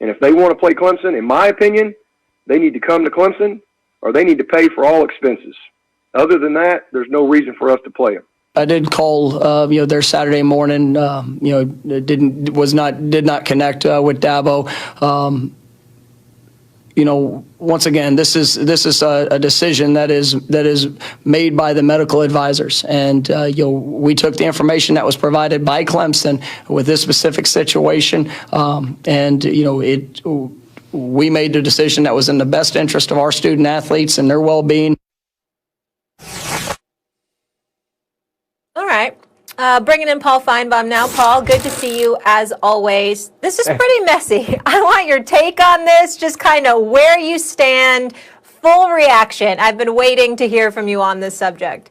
And if they want to play Clemson, in my opinion, they need to come to Clemson or they need to pay for all expenses. Other than that, there's no reason for us to play them. I did call, their Saturday morning. Did not connect with Dabo. Once again, this is a decision that is made by the medical advisors, and we took the information that was provided by Clemson with this specific situation, we made the decision that was in the best interest of our student athletes and their well-being. All right. Bringing in Paul Feinbaum now. Paul, good to see you as always. This is pretty messy. I want your take on this, just kind of where you stand, full reaction. I've been waiting to hear from you on this subject.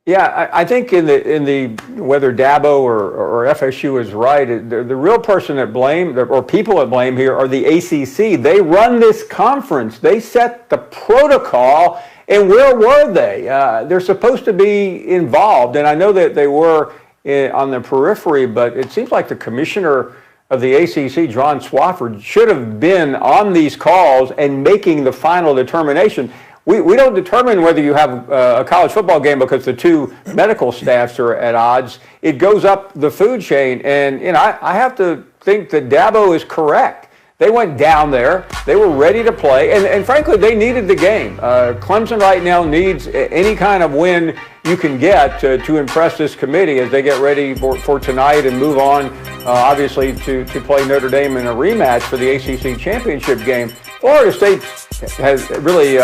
Yeah, I think in the whether Dabo or FSU is right, the real person at blame, or people at blame here, are the ACC. They run this conference. They set the protocol. And where were they? They're supposed to be involved, and I know that they were on the periphery, but it seems like the commissioner of the ACC, John Swofford, should have been on these calls and making the final determination. We don't determine whether you have a college football game because the two medical staffs are at odds. It goes up the food chain, and I have to think that Dabo is correct. They went down there. They were ready to play. And frankly, they needed the game. Clemson right now needs any kind of win you can get to impress this committee as they get ready for tonight and move on, obviously, to play Notre Dame in a rematch for the ACC championship game. Florida State has really,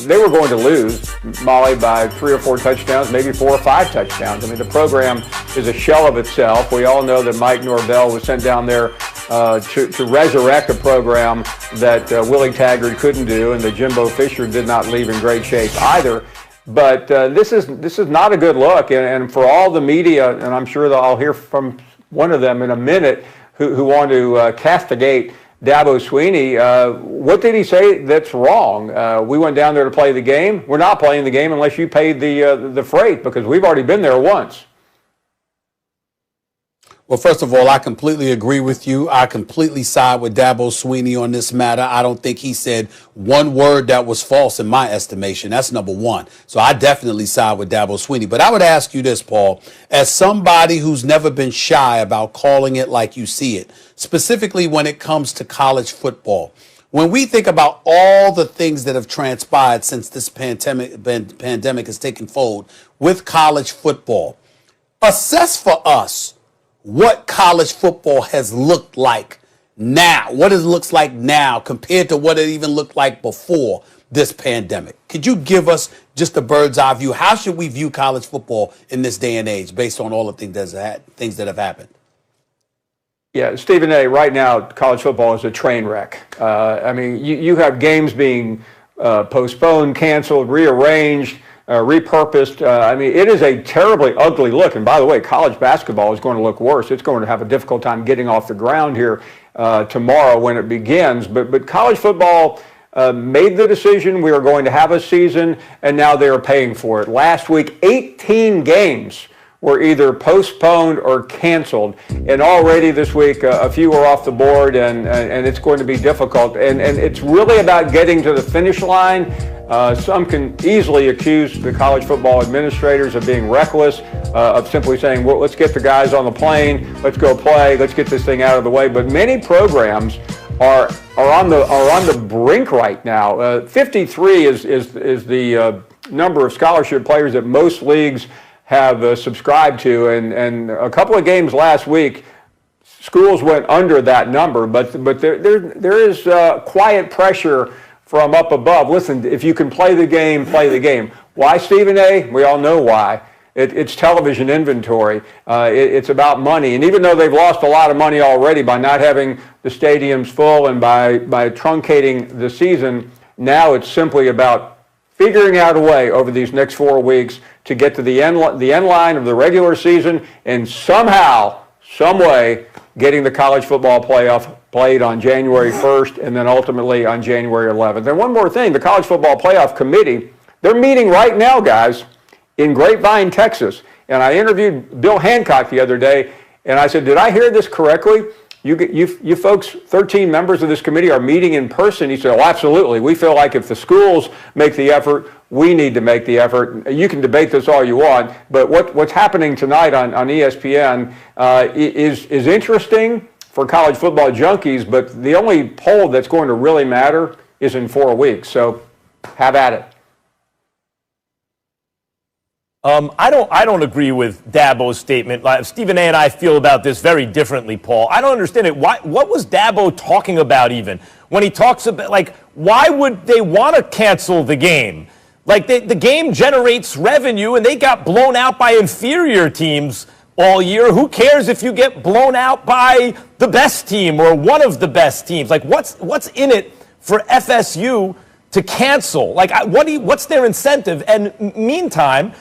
they were going to lose, Molly, by 3 or 4 touchdowns, maybe 4 or 5 touchdowns. I mean, the program is a shell of itself. We all know that Mike Norvell was sent down there to resurrect a program that Willie Taggart couldn't do, and that Jimbo Fisher did not leave in great shape either. But this is not a good look, and for all the media, and I'm sure that I'll hear from one of them in a minute, who want to castigate Dabo Swinney, what did he say that's wrong? We went down there to play the game. We're not playing the game unless you paid the freight, because we've already been there once. Well, first of all, I completely agree with you. I completely side with Dabo Swinney on this matter. I don't think he said one word that was false in my estimation. That's number one. So I definitely side with Dabo Swinney. But I would ask you this, Paul, as somebody who's never been shy about calling it like you see it, specifically when it comes to college football. When we think about all the things that have transpired since this pandemic has taken fold with college football, assess for us what college football has looked like now, what it looks like now compared to what it even looked like before this pandemic. Could you give us just a bird's eye view? How should we view college football in this day and age based on all the things that have happened? Yeah, Stephen A., right now, college football is a train wreck. I mean, you have games being postponed, canceled, rearranged, repurposed. I mean, it is a terribly ugly look. And by the way, college basketball is going to look worse. It's going to have a difficult time getting off the ground here tomorrow when it begins. But college football made the decision we are going to have a season, and now they are paying for it. Last week, 18 games were either postponed or canceled. And already this week, a few are off the board, and it's going to be difficult. And it's really about getting to the finish line. Some can easily accuse the college football administrators of being reckless, of simply saying, well, let's get the guys on the plane, let's go play, let's get this thing out of the way. But many programs are on the brink right now. 53 is the number of scholarship players that most leagues have subscribed to, and a couple of games last week, schools went under that number, but there is quiet pressure from up above. Listen, if you can play the game, play the game. Why, Stephen A.? We all know why. It's television inventory. It's about money. And even though they've lost a lot of money already by not having the stadiums full and by truncating the season, now it's simply about figuring out a way over these next 4 weeks to get to the end line of the regular season and somehow, some way, getting the college football playoff played on January 1st and then ultimately on January 11th. And one more thing, the College Football Playoff Committee, they're meeting right now, guys, in Grapevine, Texas. And I interviewed Bill Hancock the other day, and I said, did I hear this correctly? You folks, 13 members of this committee are meeting in person. He said, oh, absolutely. We feel like if the schools make the effort, we need to make the effort. You can debate this all you want, but what's happening tonight on ESPN is interesting for college football junkies, but the only poll that's going to really matter is in 4 weeks. So have at it. I don't agree with Dabo's statement. Stephen A. and I feel about this very differently, Paul. I don't understand it. What was Dabo talking about even when he talks about, like, why would they want to cancel the game? Like, the game generates revenue, and they got blown out by inferior teams all year. Who cares if you get blown out by the best team or one of the best teams? Like, what's in it for FSU to cancel? Like, what's their incentive? And meantime,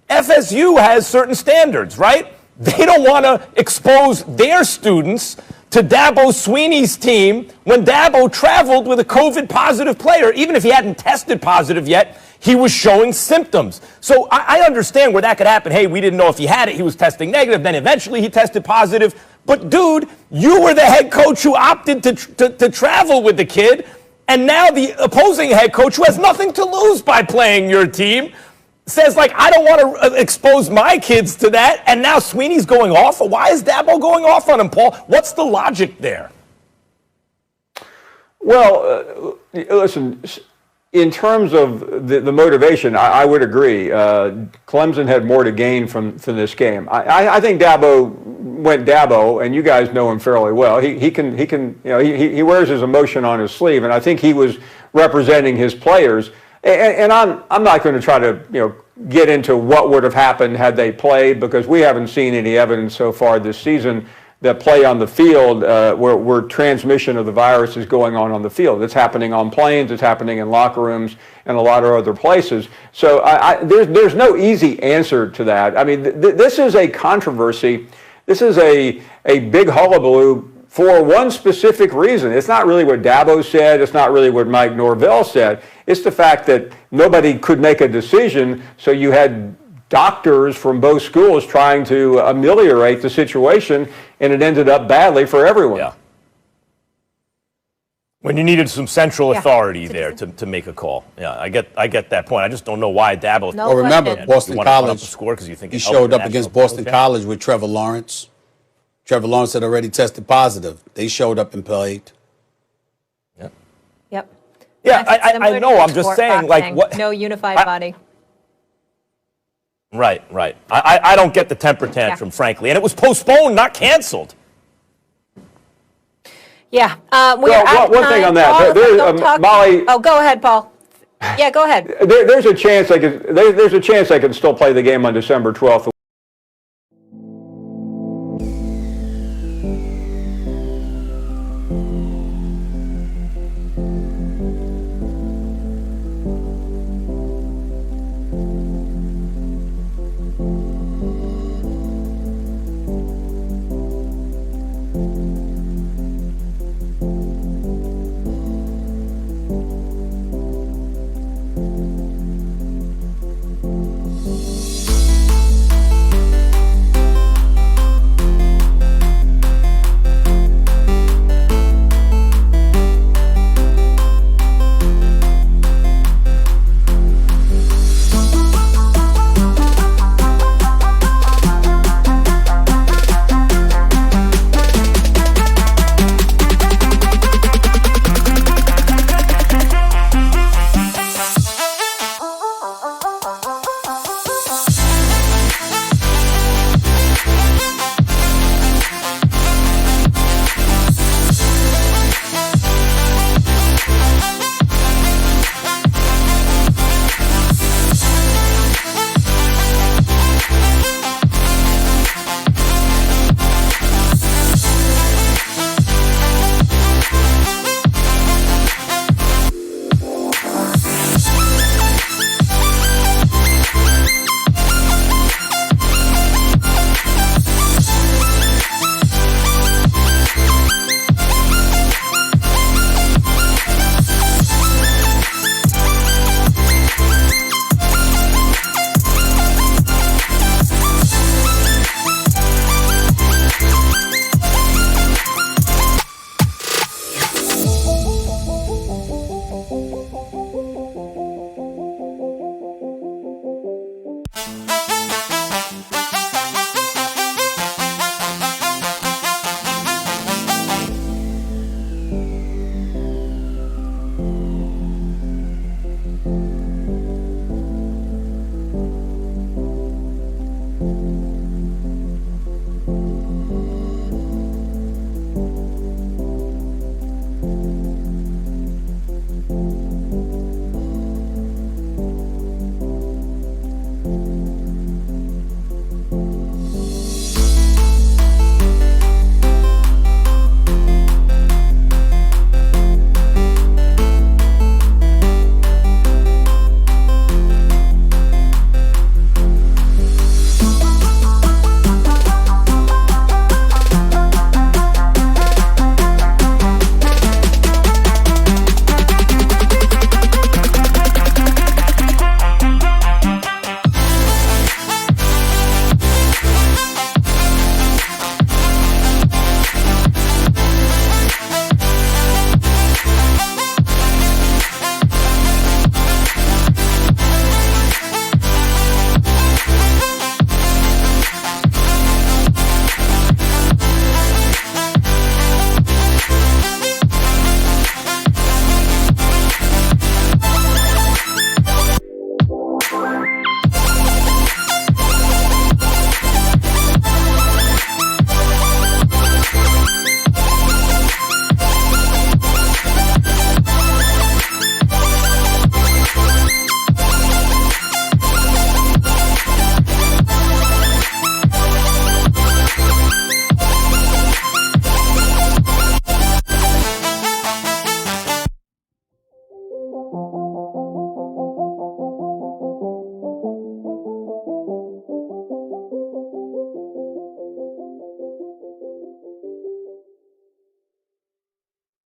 FSU has certain standards, right? They don't want to expose their students to Dabo Swinney's team when Dabo traveled with a COVID-positive player. Even if he hadn't tested positive yet, he was showing symptoms. So I understand where that could happen. Hey, we didn't know if he had it. He was testing negative. Then eventually he tested positive. But, dude, you were the head coach who opted to travel with the kid. And now the opposing head coach, who has nothing to lose by playing your team, says, like, I don't want to expose my kids to that, and now Sweeney's going off? Why is Dabo going off on him, Paul? What's the logic there? Well, listen, in terms of the motivation, I would agree. Clemson had more to gain from this game. I think Dabo went Dabo, and you guys know him fairly well. He can he wears his emotion on his sleeve, and I think he was representing his players. And I'm not going to try to get into what would have happened had they played, because we haven't seen any evidence so far this season that play on the field where transmission of the virus is going on the field. It's happening on planes, it's happening in locker rooms, and a lot of other places. So there's no easy answer to that. I mean, this is a controversy. This is a big hullabaloo for one specific reason. It's not really what Dabo said. It's not really what Mike Norvell said. It's the fact that nobody could make a decision, so you had doctors from both schools trying to ameliorate the situation, and it ended up badly for everyone. Yeah. When you needed some central authority there to make a call. Yeah, I get that point. I just don't know why Dabo. No Well, remember, question. Boston College, score because you think he showed up against Boston College with Trevor Lawrence. Trevor Lawrence had already tested positive. They showed up and played. Yep. Yeah, That's I similar know. to I'm just sport saying, like, boxing. what? No unified body. Right. I don't get the temper tantrum, frankly. And it was postponed, not canceled. Yeah. We're Well, out of one time. thing on that. Paul, There- don't Molly- Oh, go ahead, Paul. Yeah, go ahead. There's a chance there's a chance they can still play the game on December 12th.